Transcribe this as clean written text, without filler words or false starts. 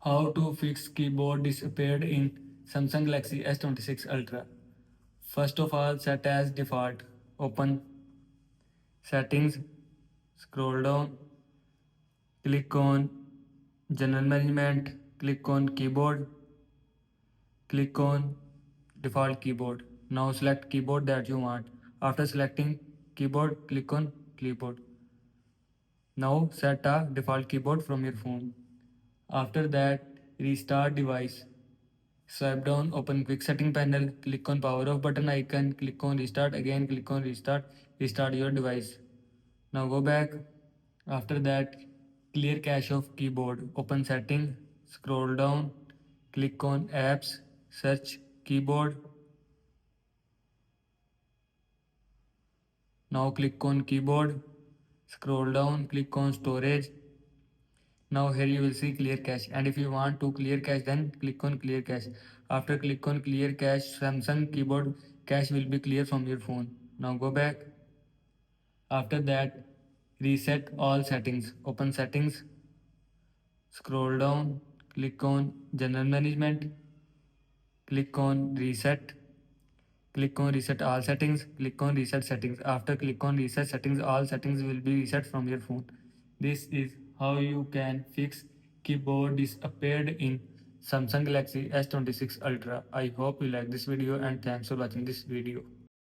How to fix keyboard disappeared in Samsung Galaxy S26 Ultra. First of all, set as default. Open settings, scroll down, click on general management, click on keyboard, click on default keyboard. Now select keyboard that you want. After selecting keyboard, click on keyboard. Now set a default keyboard from your phone. After that, restart device. Swipe down, open quick setting panel, click on power off button icon, click on restart again, click on restart your device. Now go back. After that, clear cache of keyboard, open setting, scroll down, click on apps, search keyboard. Now click on keyboard, scroll down, click on storage. Now here you will see clear cache, and if you want to clear cache, then click on clear cache. After click on clear cache, Samsung keyboard cache will be clear from your phone. Now go back. After that, reset all settings. Open settings, scroll down, click on general management, click on reset, click on reset all settings, click on reset settings. After click on reset settings, all settings will be reset from your phone. This is how you can fix keyboard disappeared in Samsung Galaxy S26 Ultra. I hope you like this video and thanks for watching this video.